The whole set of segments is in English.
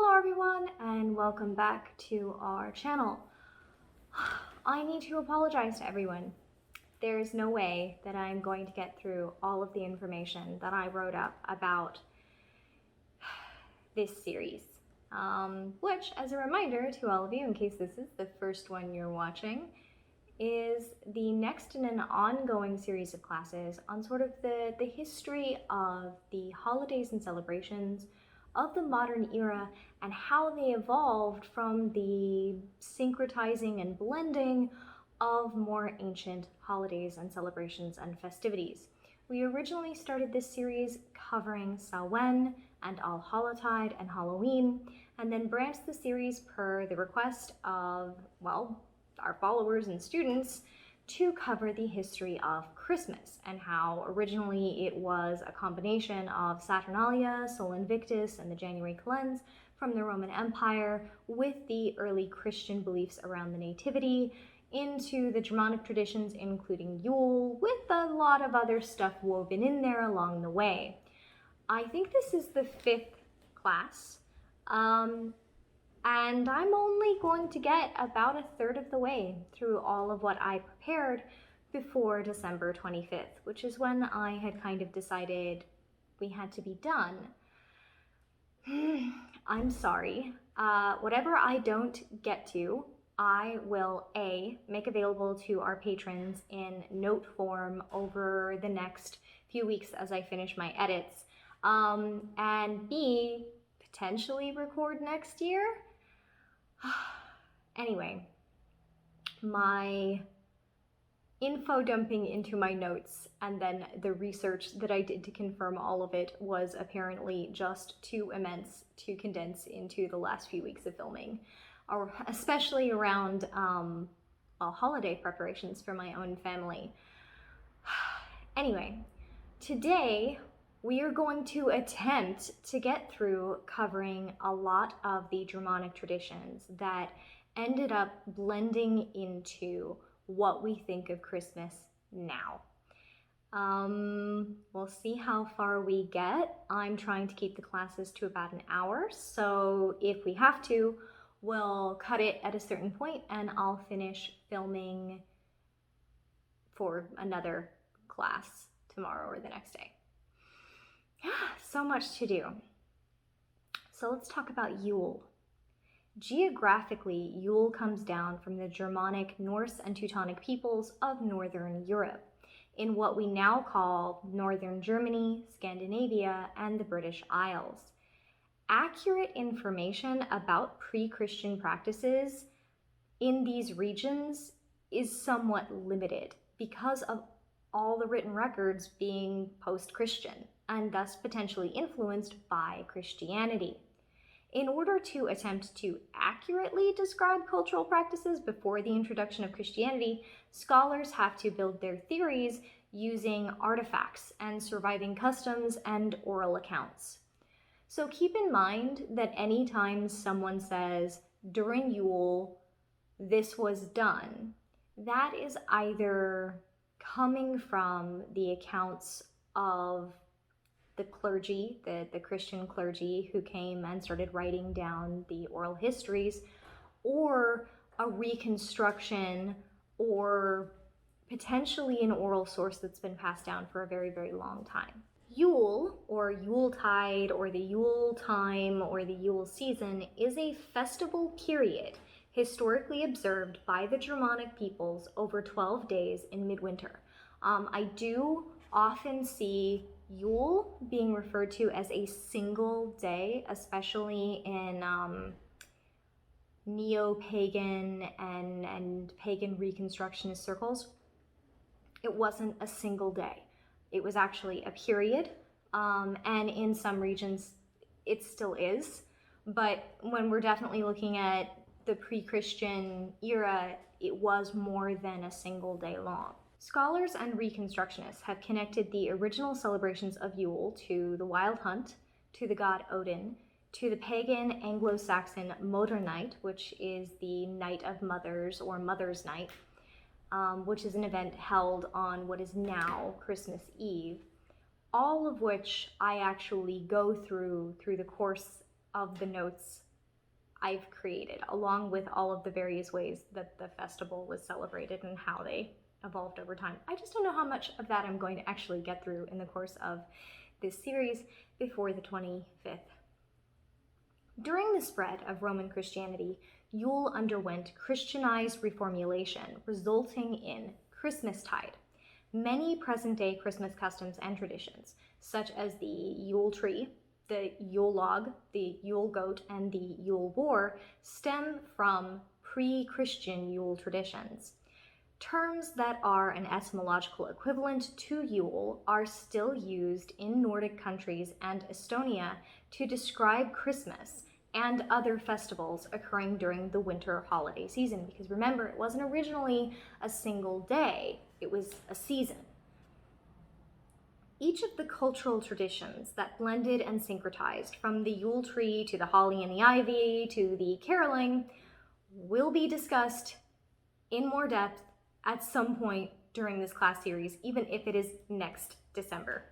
Hello everyone and welcome back to our channel. I need to apologize to everyone. There's no way that I'm going to get through all of the information that I wrote up about this series. Which, as a reminder to all of you, in case this is the first one you're watching, is the next in an ongoing series of classes on sort of the history of the holidays and celebrations of the modern era and how they evolved from the syncretizing and blending of more ancient holidays and celebrations and festivities. We originally started this series covering Samhain and All-Hallowtide and Halloween, and then branched the series per the request of, well, our followers and students to cover the history of Christmas and how originally it was a combination of Saturnalia, Sol Invictus, and the January Calends from the Roman Empire with the early Christian beliefs around the Nativity into the Germanic traditions, including Yule, with a lot of other stuff woven in there along the way. I think this is the 5th class, and I'm only going to get about a third of the way through all of what I prepared before December 25th, which is when I had kind of decided we had to be done. I'm sorry. Whatever I don't get to, I will A, make available to our patrons in note form over the next few weeks as I finish my edits, and B, potentially record next year. Anyway, my info dumping into my notes and then the research that I did to confirm all of it was apparently just too immense to condense into the last few weeks of filming, or especially around holiday preparations for my own family. Anyway, today we are going to attempt to get through covering a lot of the Germanic traditions that ended up blending into what we think of Christmas now. We'll see how far we get. I'm trying to keep the classes to about an hour, so if we have to, we'll cut it at a certain point and I'll finish filming for another class tomorrow or the next day. So much to do. So let's talk about Yule. Geographically, Yule comes down from the Germanic, Norse, and Teutonic peoples of Northern Europe, in what we now call Northern Germany, Scandinavia, and the British Isles. Accurate information about pre-Christian practices in these regions is somewhat limited because of all the written records being post-Christian and thus potentially influenced by Christianity. In order to attempt to accurately describe cultural practices before the introduction of Christianity, scholars have to build their theories using artifacts and surviving customs and oral accounts. So keep in mind that anytime someone says, during Yule, this was done, that is either coming from the accounts of the clergy, the Christian clergy who came and started writing down the oral histories, or a reconstruction, or potentially an oral source that's been passed down for a very, very long time. Yule, or Yuletide, or the Yule time, or the Yule season is a festival period historically observed by the Germanic peoples over 12 days in midwinter. I do often see Yule being referred to as a single day, especially in neo-pagan and pagan reconstructionist circles. It wasn't a single day. It was actually a period, and in some regions it still is. But when we're definitely looking at the pre-Christian era, it was more than a single day long. Scholars and reconstructionists have connected the original celebrations of Yule to the wild hunt, to the god Odin, to the pagan Anglo-Saxon Moder Night, which is the Night of Mothers or Mother's Night, which is an event held on what is now Christmas Eve, all of which I actually go through the course of the notes I've created, along with all of the various ways that the festival was celebrated and how they evolved over time. I just don't know how much of that I'm going to actually get through in the course of this series before the 25th. During the spread of Roman Christianity, Yule underwent Christianized reformulation, resulting in Christmastide. Many present-day Christmas customs and traditions, such as the Yule tree, the Yule log, the Yule goat, and the Yule boar, stem from pre-Christian Yule traditions. Terms that are an etymological equivalent to Yule are still used in Nordic countries and Estonia to describe Christmas and other festivals occurring during the winter holiday season. Because remember, it wasn't originally a single day, it was a season. Each of the cultural traditions that blended and syncretized, from the Yule tree to the holly and the ivy to the caroling, will be discussed in more depth at some point during this class series, even if it is next December.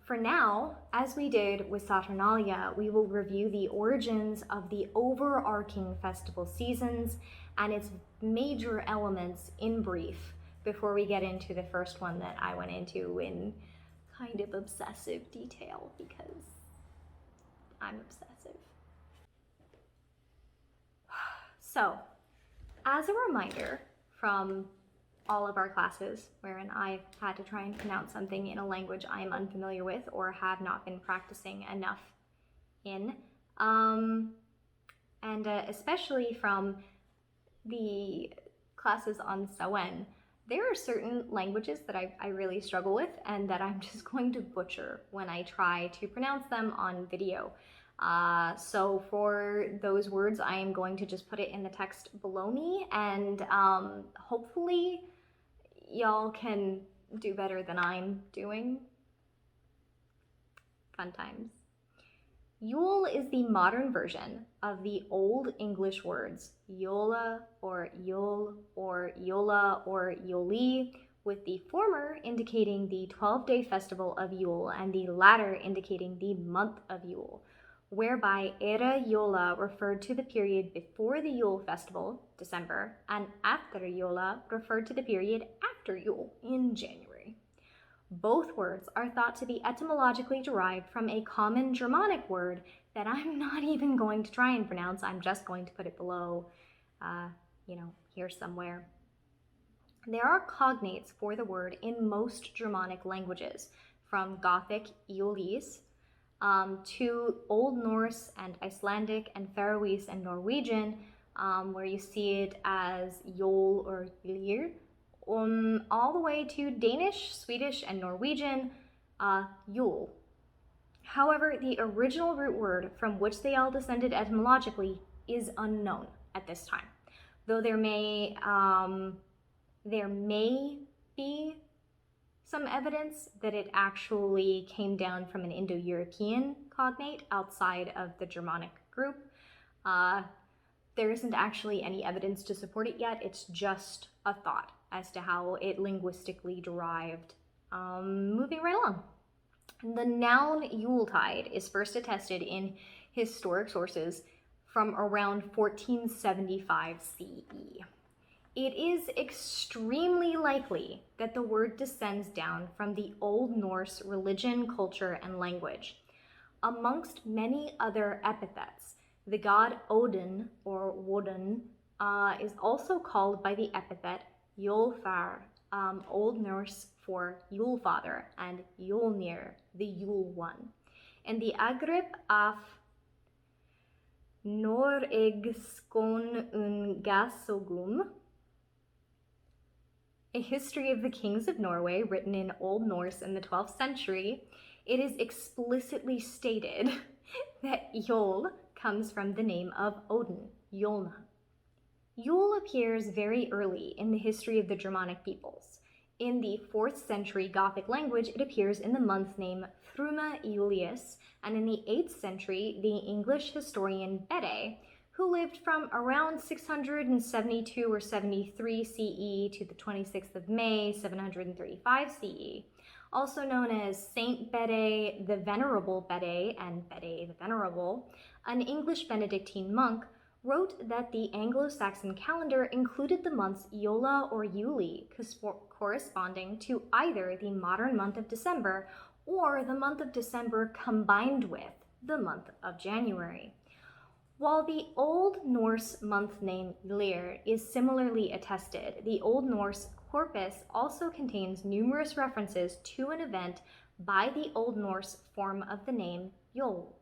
For now, as we did with Saturnalia, we will review the origins of the overarching festival seasons and its major elements in brief before we get into the first one that I went into in kind of obsessive detail, because I'm obsessive. So, as a reminder from all of our classes wherein I've had to try and pronounce something in a language I am unfamiliar with or have not been practicing enough in, and especially from the classes on Sawen, there are certain languages that I really struggle with and that I'm just going to butcher when I try to pronounce them on video. So for those words, I am going to just put it in the text below me, and hopefully y'all can do better than I'm doing. Fun times. Yule is the modern version of the Old English words Yola or Yule or Yola or Yoli, with the former indicating the 12-day festival of Yule and the latter indicating the month of Yule, whereby Era Yola referred to the period before the Yule festival, December, and after Yola referred to the period after Yule, in January. Both words are thought to be etymologically derived from a common Germanic word that I'm not even going to try and pronounce. I'm just going to put it below, here somewhere. There are cognates for the word in most Germanic languages, from Gothic Eolis, to Old Norse and Icelandic and Faroese and Norwegian, where you see it as Jol or Lir, all the way to Danish, Swedish, and Norwegian, Yule. However, the original root word from which they all descended etymologically is unknown at this time, though there may be some evidence that it actually came down from an Indo-European cognate outside of the Germanic group. There isn't actually any evidence to support it yet. It's just a thought as to how it linguistically derived. Moving right along. The noun Yuletide is first attested in historic sources from around 1475 CE. It is extremely likely that the word descends down from the Old Norse religion, culture, and language. Amongst many other epithets, the god Odin, or Woden, is also called by the epithet Yulfar, Old Norse for Yule Father, and Yulnir, the Yule One. In the Agrip af Noregskon Ungasogum, a history of the kings of Norway written in Old Norse in the 12th century, it is explicitly stated that Yule comes from the name of Odin, Yulna. Yule appears very early in the history of the Germanic peoples. In the 4th century Gothic language, it appears in the month name Fruma Julius, and in the 8th century, the English historian Bede, who lived from around 672 or 73 CE to the 26th of May, 735 CE, also known as Saint Bede the Venerable Bede and Bede the Venerable, an English Benedictine monk, wrote that the Anglo-Saxon calendar included the months Yola or Yuli, corresponding to either the modern month of December or the month of December combined with the month of January. While the Old Norse month name Lir is similarly attested, the Old Norse corpus also contains numerous references to an event by the Old Norse form of the name Yule.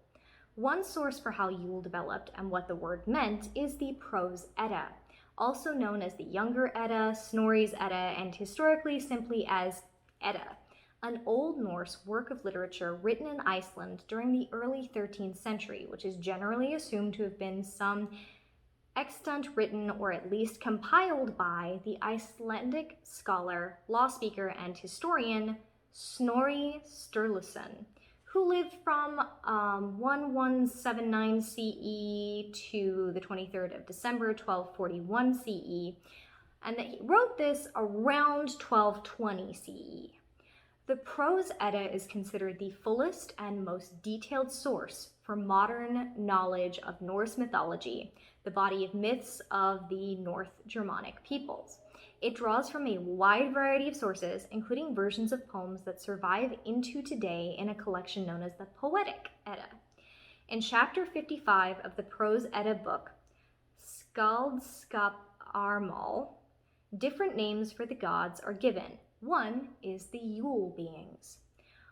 One source for how Yule developed and what the word meant is the Prose Edda, also known as the Younger Edda, Snorri's Edda, and historically simply as Edda, an Old Norse work of literature written in Iceland during the early 13th century, which is generally assumed to have been some extant written or at least compiled by the Icelandic scholar, law speaker, and historian Snorri Sturluson, who lived from 1179 CE to the 23rd of December, 1241 CE, and that he wrote this around 1220 CE. The Prose Edda is considered the fullest and most detailed source for modern knowledge of Norse mythology, the body of myths of the North Germanic peoples. It draws from a wide variety of sources, including versions of poems that survive into today in a collection known as the Poetic Edda. In chapter 55 of the Prose Edda book, Skaldskaparmal, different names for the gods are given. One is the Yule Beings,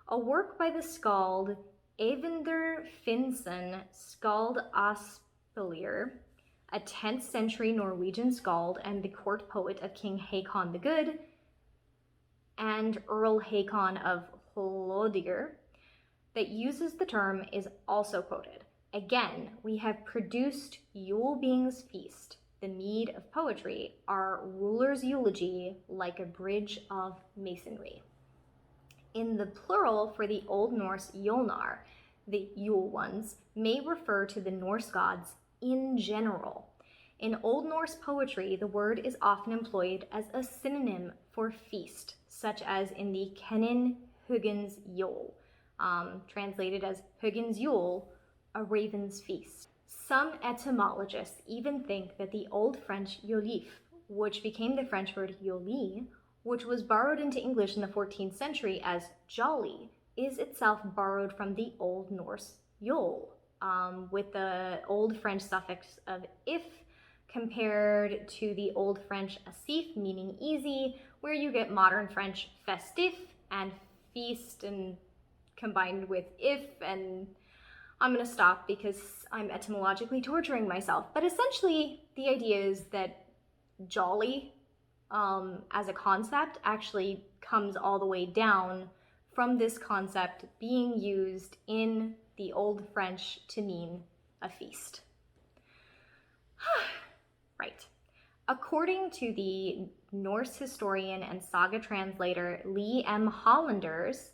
a work by the skald Eyvindur Finnsson Skald Aspelir, a 10th century Norwegian skald and the court poet of King Hakon the Good and Earl Hakon of Hlodger, that uses the term is also quoted. Again, we have produced Yule Beings' feast, the mead of poetry, our ruler's eulogy, like a bridge of masonry. In the plural for the Old Norse Yolnar, the Yule ones may refer to the Norse gods in general. In Old Norse poetry, the word is often employed as a synonym for feast, such as in the Kenin Hugins Yule, translated as Hugins Yule, a raven's feast. Some etymologists even think that the Old French Yolif, which became the French word Yoli, which was borrowed into English in the 14th century as jolly, is itself borrowed from the Old Norse Yule, with the Old French suffix of if compared to the Old French asif, meaning easy, where you get modern French festif and feast and combined with if, and I'm going to stop because I'm etymologically torturing myself. But essentially, the idea is that jolly as a concept actually comes all the way down from this concept being used in the Old French to mean a feast. Right. According to the Norse historian and saga translator Lee M. Hollanders,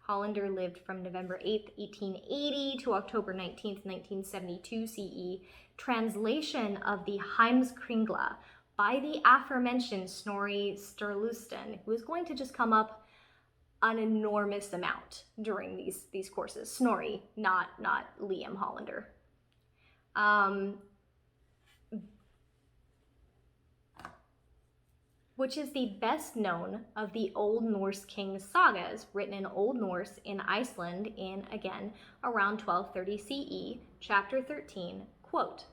Hollander lived from November 8th, 1880 to October 19th, 1972 CE, translation of the Heimskringla by the aforementioned Snorri Sturluson, who is going to just come up an enormous amount during these courses. Snorri, not Liam Hollander. Which is the best known of the Old Norse king sagas written in Old Norse in Iceland in, again, around 1230 CE, chapter 13, quote,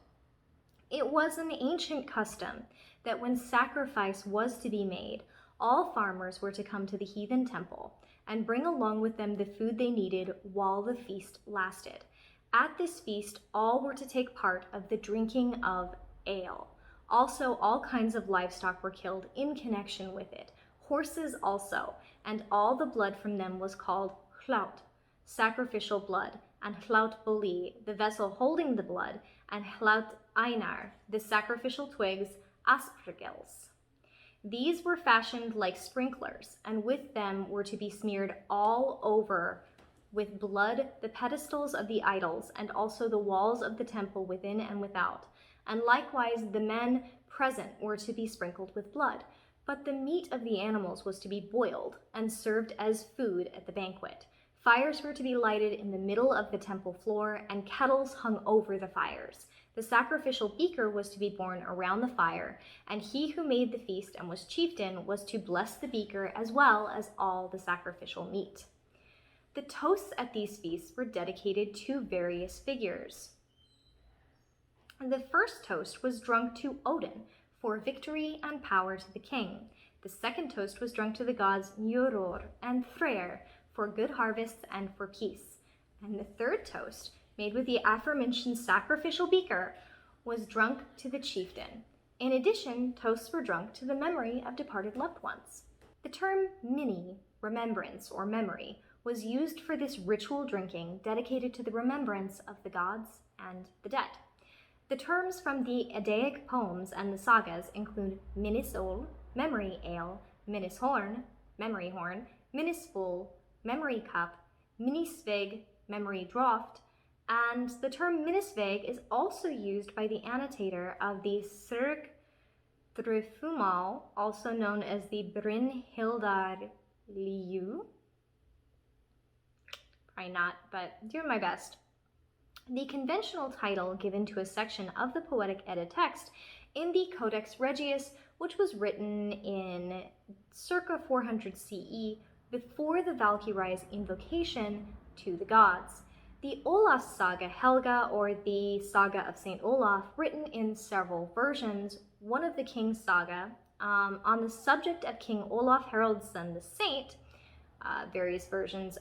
"It was an ancient custom that when sacrifice was to be made, all farmers were to come to the heathen temple and bring along with them the food they needed while the feast lasted. At this feast, all were to take part of the drinking of ale. Also, all kinds of livestock were killed in connection with it, horses also, and all the blood from them was called hlaut, sacrificial blood, and hlaut boli, the vessel holding the blood, and hlaut einar, the sacrificial twigs, aspergils. These were fashioned like sprinklers, and with them were to be smeared all over with blood the pedestals of the idols, and also the walls of the temple within and without. And likewise the men present were to be sprinkled with blood. But the meat of the animals was to be boiled and served as food at the banquet. Fires were to be lighted in the middle of the temple floor, and kettles hung over the fires. The sacrificial beaker was to be borne around the fire, and he who made the feast and was chieftain was to bless the beaker as well as all the sacrificial meat. The toasts at these feasts were dedicated to various figures. The first toast was drunk to Odin for victory and power to the king. The second toast was drunk to the gods Njörður and Freyr for good harvests and for peace. And the third toast, made with the aforementioned sacrificial beaker, was drunk to the chieftain. In addition, toasts were drunk to the memory of departed loved ones. The term minni, remembrance or memory, was used for this ritual drinking dedicated to the remembrance of the gods and the dead. The terms from the Eddaic poems and the sagas include minnisol, memory ale, minnishorn, memory horn, minnisfull, memory cup, minnisveg, memory draught, and the term minnisveg is also used by the annotator of the Syrgthrifumál, also known as the Brynhildarliu. Probably not, but doing my best. The conventional title given to a section of the Poetic Edda text in the Codex Regius, which was written in circa 400 CE before the Valkyrie's invocation to the gods. The Olaf Saga Helga, or the Saga of St. Olaf, written in several versions, one of the King's Saga, on the subject of King Olaf Haraldsson the Saint. Various versions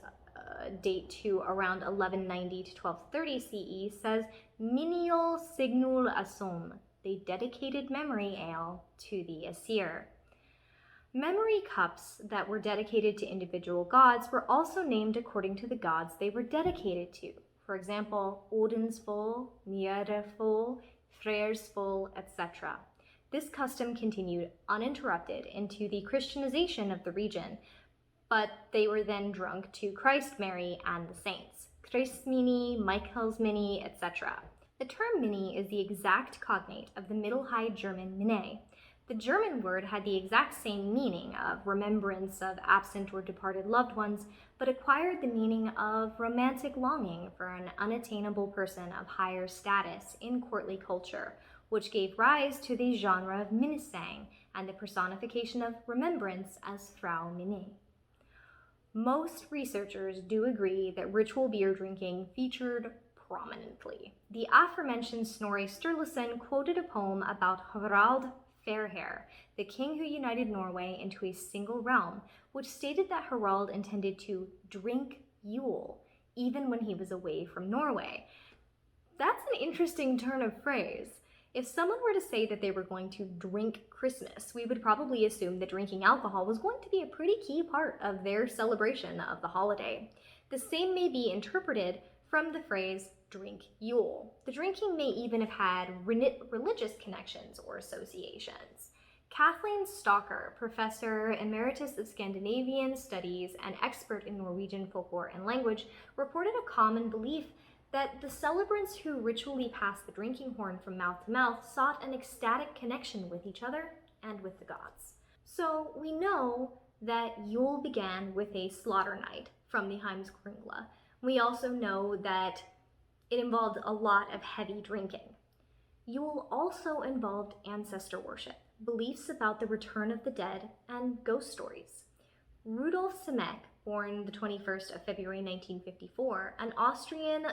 date to around 1190 to 1230 CE, says Miniol Signul Asum, they dedicated memory ale to the Aesir. Memory cups that were dedicated to individual gods were also named according to the gods they were dedicated to. For example, Odinsfull, Njörðarfull, Freyr's-full, etc. This custom continued uninterrupted into the Christianization of the region, but they were then drunk to Christ Mary and the saints, Christmini, Michaelsmini, etc. The term mini is the exact cognate of the Middle High German minne. The German word had the exact same meaning of remembrance of absent or departed loved ones, but acquired the meaning of romantic longing for an unattainable person of higher status in courtly culture, which gave rise to the genre of minnesang and the personification of remembrance as Frau Minne. Most researchers do agree that ritual beer drinking featured prominently. The aforementioned Snorri Sturluson quoted a poem about Harald Fairhair, the king who united Norway into a single realm, which stated that Harald intended to drink Yule, even when he was away from Norway. That's an interesting turn of phrase. If someone were to say that they were going to drink Christmas, we would probably assume that drinking alcohol was going to be a pretty key part of their celebration of the holiday. The same may be interpreted from the phrase drink Yule. The drinking may even have had religious connections or associations. Kathleen Stalker, Professor Emeritus of Scandinavian Studies and expert in Norwegian folklore and language, reported a common belief that the celebrants who ritually passed the drinking horn from mouth to mouth sought an ecstatic connection with each other and with the gods. So we know that Yule began with a slaughter night from the Heimskringla. We also know that it involved a lot of heavy drinking. Yule also involved ancestor worship, beliefs about the return of the dead, and ghost stories. Rudolf Simek, born the 21st of February 1954, an Austrian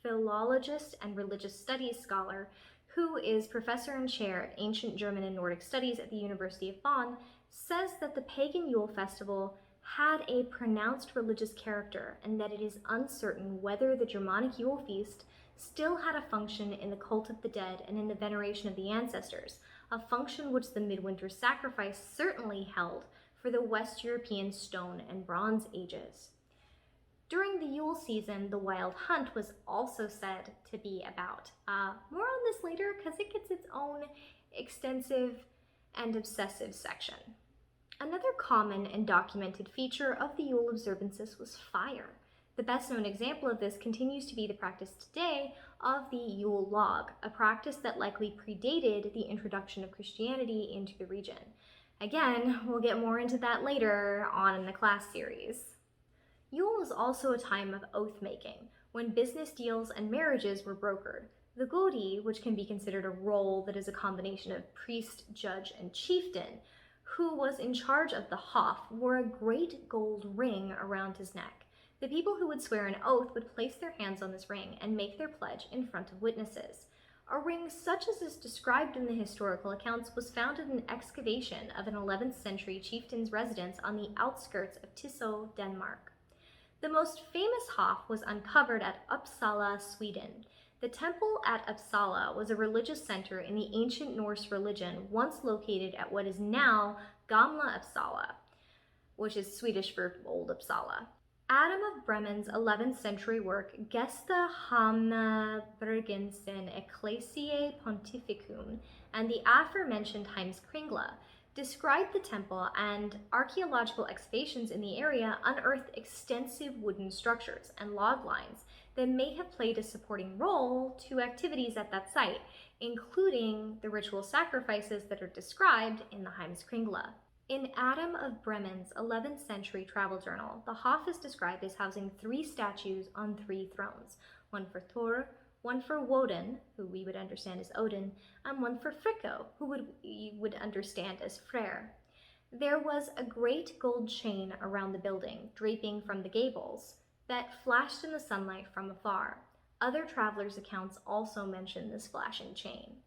philologist and religious studies scholar who is professor and chair of ancient German and Nordic studies at the University of Bonn, says that the pagan Yule festival had a pronounced religious character and that it is uncertain whether the Germanic Yule feast still had a function in the cult of the dead and in the veneration of the ancestors, a function which the midwinter sacrifice certainly held for the West European Stone and Bronze Ages. During the Yule season, the wild hunt was also said to be about. More on this later because it gets its own extensive and obsessive section. Another common and documented feature of the Yule observances was fire. The best known example of this continues to be the practice today of the Yule log, a practice that likely predated the introduction of Christianity into the region. Again, we'll get more into that later on in the class series. Yule was also a time of oath-making, when business deals and marriages were brokered. The Godi, which can be considered a role that is a combination of priest, judge, and chieftain, who was in charge of the Hof, wore a great gold ring around his neck. The people who would swear an oath would place their hands on this ring and make their pledge in front of witnesses. A ring such as is described in the historical accounts was found in an excavation of an 11th century chieftain's residence on the outskirts of Tisså, Denmark. The most famous Hof was uncovered at Uppsala, Sweden. The temple at Uppsala was a religious center in the ancient Norse religion, once located at what is now Gamla Uppsala, which is Swedish for Old Uppsala. Adam of Bremen's 11th century work, Gesta Hammerbergensen Ecclesiae Pontificum, and the aforementioned Heimskringla described the temple, and archaeological excavations in the area unearthed extensive wooden structures and log lines that may have played a supporting role to activities at that site, including the ritual sacrifices that are described in the Heimskringla. In Adam of Bremen's 11th century travel journal, the Hof is described as housing 3 statues on 3 thrones, one for Thor, one for Woden, who we would understand as Odin, and one for Fricko, who we would understand as Freyr. There was a great gold chain around the building, draping from the gables, that flashed in the sunlight from afar. Other travelers' accounts also mention this flashing chain.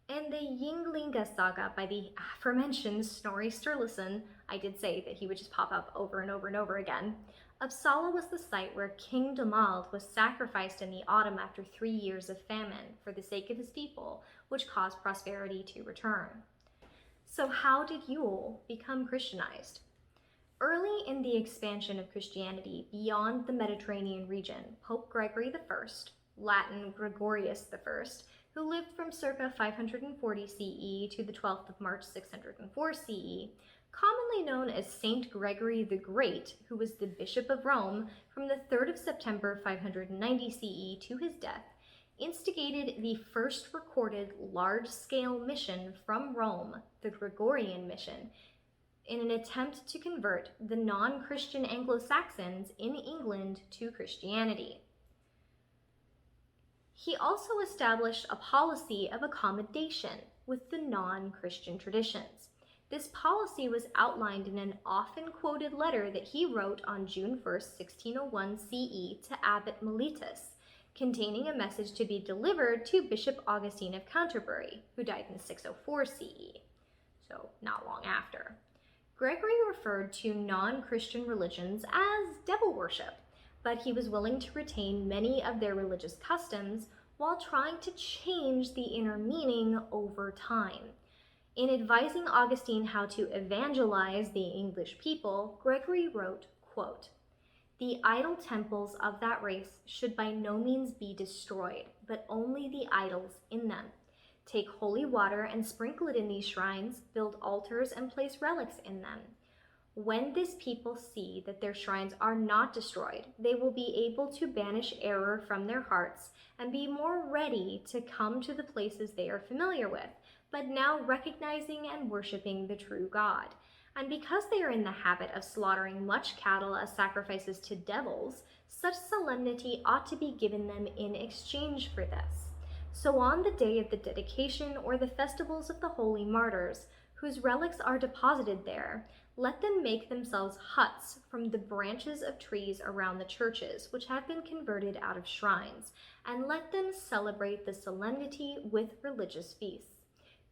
In the Ynglinga Saga by the aforementioned Snorri Sturluson, I did say that he would just pop up over and over and over again, Uppsala was the site where King Domald was sacrificed in the autumn after 3 years of famine for the sake of his people, which caused prosperity to return. So how did Yule become Christianized? Early in the expansion of Christianity beyond the Mediterranean region, Pope Gregory I, Latin Gregorius I, who lived from circa 540 CE to the 12th of March 604 CE, commonly known as Saint Gregory the Great, who was the Bishop of Rome from the 3rd of September 590 CE to his death, instigated the first recorded large-scale mission from Rome, the Gregorian mission, in an attempt to convert the non-Christian Anglo-Saxons in England to Christianity. He also established a policy of accommodation with the non-Christian traditions. This policy was outlined in an often quoted letter that he wrote on June 1, 1601 CE to Abbot Mellitus, containing a message to be delivered to Bishop Augustine of Canterbury, who died in 604 CE, so not long after. Gregory referred to non-Christian religions as devil worship, but he was willing to retain many of their religious customs while trying to change the inner meaning over time. In advising Augustine how to evangelize the English people, Gregory wrote, quote, "The idol temples of that race should by no means be destroyed, but only the idols in them. Take holy water and sprinkle it in these shrines, build altars and place relics in them. When this people see that their shrines are not destroyed, they will be able to banish error from their hearts and be more ready to come to the places they are familiar with, but now recognizing and worshiping the true God. And because they are in the habit of slaughtering much cattle as sacrifices to devils, such solemnity ought to be given them in exchange for this. So on the day of the dedication or the festivals of the holy martyrs, whose relics are deposited there, let them make themselves huts from the branches of trees around the churches, which have been converted out of shrines, and let them celebrate the solemnity with religious feasts.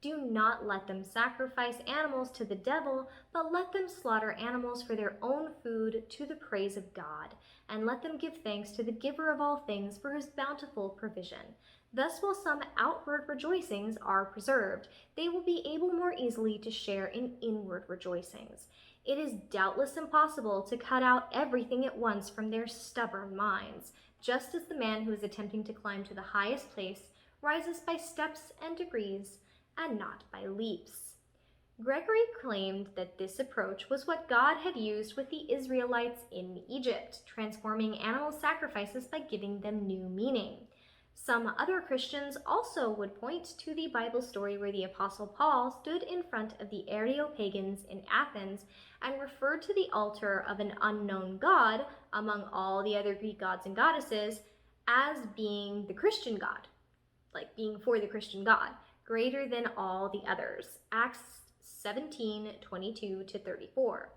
Do not let them sacrifice animals to the devil, but let them slaughter animals for their own food to the praise of God, and let them give thanks to the giver of all things for his bountiful provision. Thus, while some outward rejoicings are preserved, they will be able more easily to share in inward rejoicings. It is doubtless impossible to cut out everything at once from their stubborn minds, just as the man who is attempting to climb to the highest place rises by steps and degrees, and not by leaps." Gregory claimed that this approach was what God had used with the Israelites in Egypt, transforming animal sacrifices by giving them new meaning. Some other Christians also would point to the Bible story where the Apostle Paul stood in front of the Areopagans in Athens and referred to the altar of an unknown god among all the other Greek gods and goddesses as being the Christian god, like being for the Christian god, greater than all the others. Acts 17:22-34.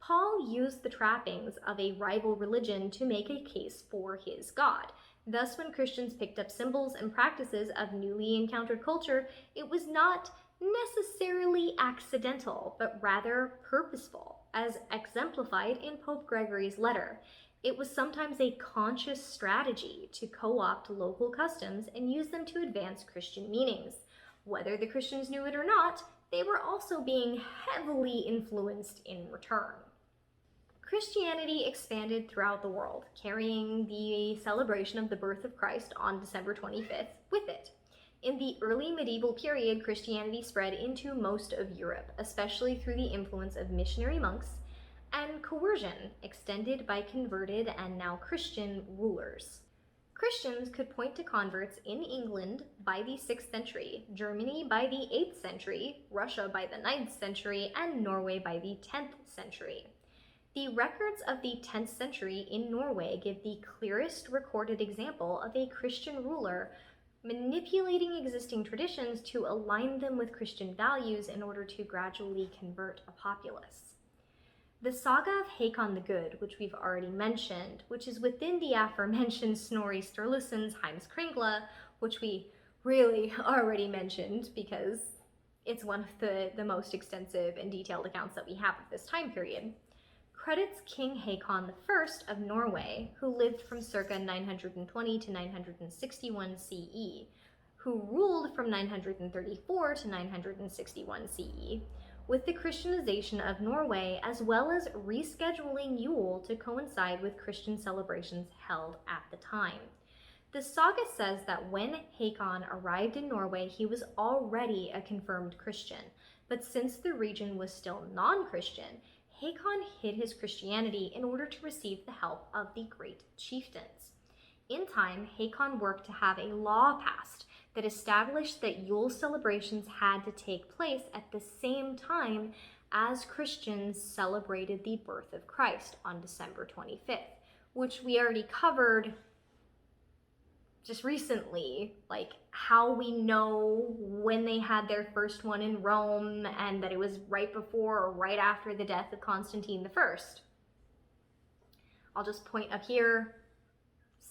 Paul used the trappings of a rival religion to make a case for his god. Thus, when Christians picked up symbols and practices of newly encountered culture, it was not necessarily accidental, but rather purposeful, as exemplified in Pope Gregory's letter. It was sometimes a conscious strategy to co-opt local customs and use them to advance Christian meanings. Whether the Christians knew it or not, they were also being heavily influenced in return. Christianity expanded throughout the world, carrying the celebration of the birth of Christ on December 25th with it. In the early medieval period, Christianity spread into most of Europe, especially through the influence of missionary monks and coercion extended by converted and now Christian rulers. Christians could point to converts in England by the 6th century, Germany by the 8th century, Russia by the 9th century, and Norway by the 10th century. The records of the 10th century in Norway give the clearest recorded example of a Christian ruler manipulating existing traditions to align them with Christian values in order to gradually convert a populace. The Saga of Hakon the Good, which we've already mentioned, which is within the aforementioned Snorri Sturluson's Heimskringla, which we really already mentioned because it's one of the most extensive and detailed accounts that we have of this time period, credits King Hakon I of Norway, who lived from circa 920 to 961 CE, who ruled from 934 to 961 CE, with the Christianization of Norway, as well as rescheduling Yule to coincide with Christian celebrations held at the time. The saga says that when Hakon arrived in Norway, he was already a confirmed Christian, but since the region was still non-Christian, Hakon hid his Christianity in order to receive the help of the great chieftains. In time, Hakon worked to have a law passed that established that Yule celebrations had to take place at the same time as Christians celebrated the birth of Christ on December 25th, which we already covered just recently, like how we know when they had their first one in Rome and that it was right before or right after the death of Constantine I. I'll just point up here,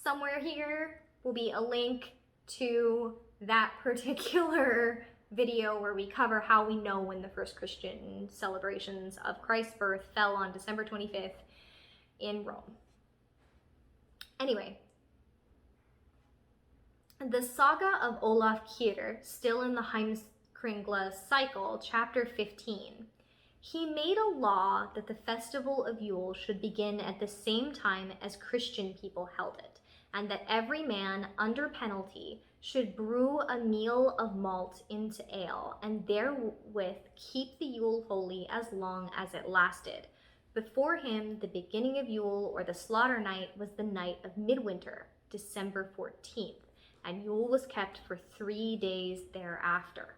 somewhere here will be a link to that particular video where we cover how we know when the first Christian celebrations of Christ's birth fell on December 25th in Rome. Anyway, the Saga of Olaf still in the Heimskringla cycle, chapter 15. He made a law that the festival of Yule should begin at the same time as Christian people held it, and that every man, under penalty, should brew a meal of malt into ale, and therewith keep the Yule holy as long as it lasted. Before him, the beginning of Yule, or the slaughter night, was the night of midwinter, December 14th, and Yule was kept for 3 days thereafter.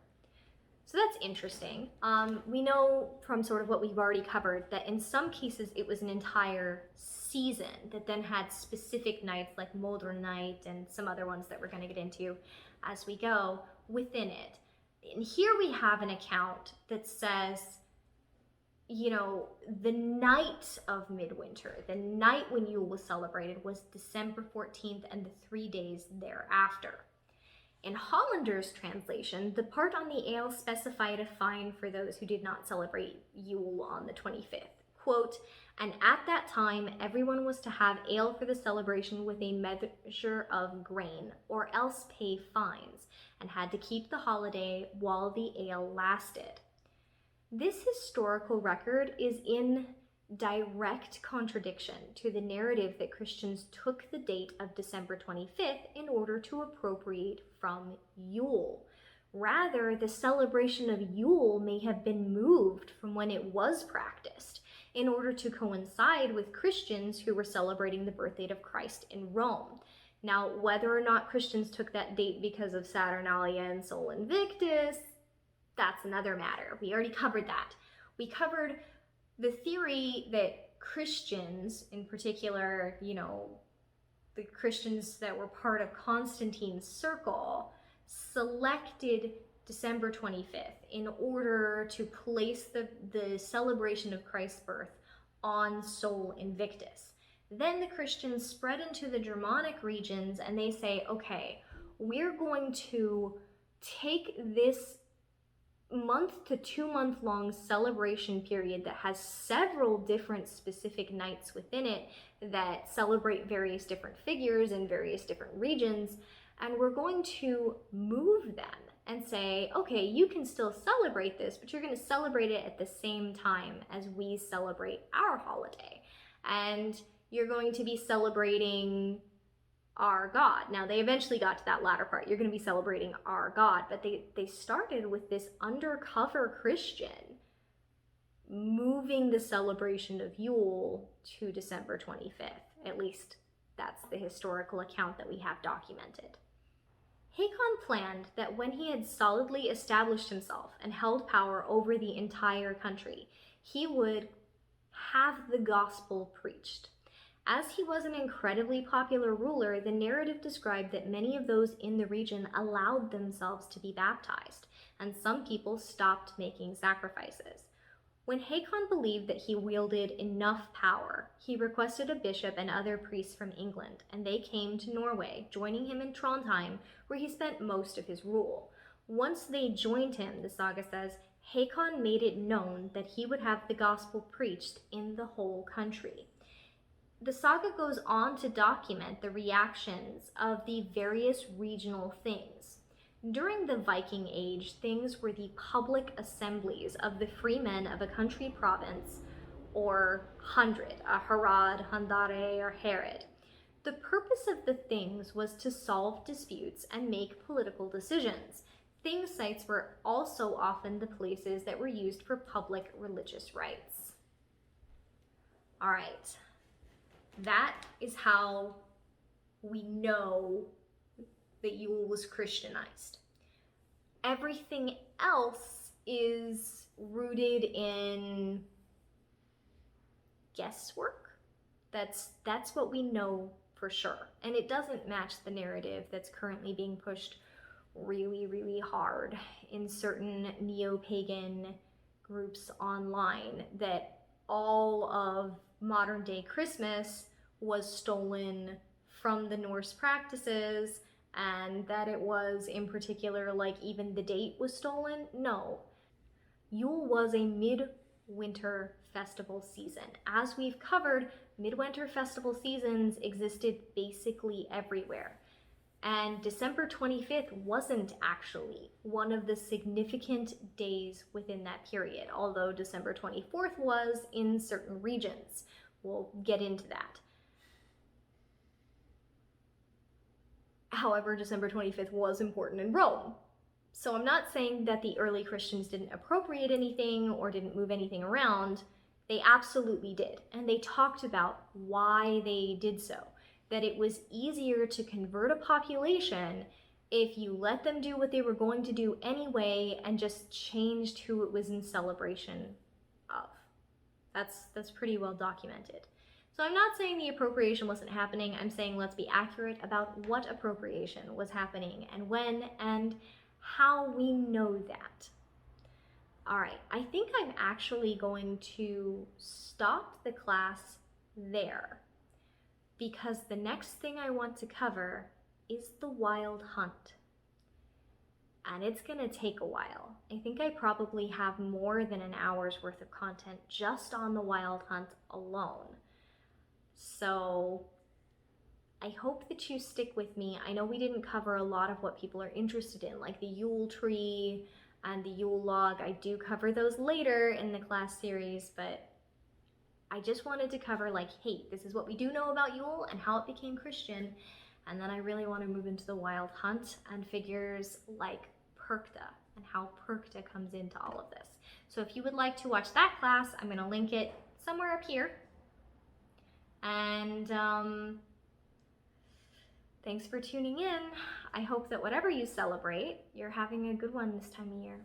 So that's interesting. We know from sort of what we've already covered that in some cases it was an entire season that then had specific nights like Modern Night and some other ones that we're going to get into as we go within it. And here we have an account that says, you know, the night of midwinter, the night when Yule was celebrated, was December 14th and the 3 days thereafter. In Hollander's translation, the part on the ale specified a fine for those who did not celebrate Yule on the 25th. Quote, and at that time everyone was to have ale for the celebration with a measure of grain, or else pay fines, and had to keep the holiday while the ale lasted. This historical record is in direct contradiction to the narrative that Christians took the date of December 25th in order to appropriate from Yule. Rather, the celebration of Yule may have been moved from when it was practiced in order to coincide with Christians who were celebrating the birth date of Christ in Rome. Now, whether or not Christians took that date because of Saturnalia and Sol Invictus, that's another matter. We already covered that. We covered the theory that Christians, in particular, the Christians that were part of Constantine's circle, selected December 25th in order to place the celebration of Christ's birth on Sol Invictus. Then the Christians spread into the Germanic regions and they say, okay, we're going to take this month to 2 month long celebration period that has several different specific nights within it that celebrate various different figures in various different regions, and we're going to move them and say, okay, you can still celebrate this, but you're going to celebrate it at the same time as we celebrate our holiday, and you're going to be celebrating our God. Now, they eventually got to that latter part. You're going to be celebrating our God. But they started with this undercover Christian moving the celebration of Yule to December 25th. At least that's the historical account that we have documented. Hakon planned that when he had solidly established himself and held power over the entire country, he would have the gospel preached. As he was an incredibly popular ruler, the narrative described that many of those in the region allowed themselves to be baptized, and some people stopped making sacrifices. When Hakon believed that he wielded enough power, he requested a bishop and other priests from England, and they came to Norway, joining him in Trondheim, where he spent most of his rule. Once they joined him, the saga says, Hakon made it known that he would have the gospel preached in the whole country. The saga goes on to document the reactions of the various regional things. During the Viking Age, things were the public assemblies of the free men of a country province or hundred, a harad, handare, or herod. The purpose of the things was to solve disputes and make political decisions. Thing sites were also often the places that were used for public religious rites. All right. That is how we know that Yule was Christianized. Everything else is rooted in guesswork. That's what we know for sure. And it doesn't match the narrative that's currently being pushed really, really hard in certain neo-pagan groups online, that all of modern day Christmas was stolen from the Norse practices, and that it was in particular, like, even the date was stolen. No. Yule was a midwinter festival season. As we've covered, midwinter festival seasons existed basically everywhere. And December 25th wasn't actually one of the significant days within that period, although December 24th was in certain regions. We'll get into that. However, December 25th was important in Rome. So I'm not saying that the early Christians didn't appropriate anything or didn't move anything around. They absolutely did. And they talked about why they did so. That it was easier to convert a population if you let them do what they were going to do anyway and just changed who it was in celebration of. That's pretty well documented. So I'm not saying the appropriation wasn't happening. I'm saying let's be accurate about what appropriation was happening and when and how we know that. All right, I think I'm actually going to stop the class there, because the next thing I want to cover is the wild hunt. And it's gonna take a while. I think I probably have more than an hour's worth of content just on the wild hunt alone. So I hope that you stick with me. I know we didn't cover a lot of what people are interested in, like the Yule tree and the Yule log. I do cover those later in the class series, but I just wanted to cover, like, hey, this is what we do know about Yule and how it became Christian. And then I really want to move into the wild hunt and figures like Perkta and how Perkta comes into all of this. So if you would like to watch that class, I'm going to link it somewhere up here. And Thanks for tuning in. I hope that whatever you celebrate, you're having a good one this time of year.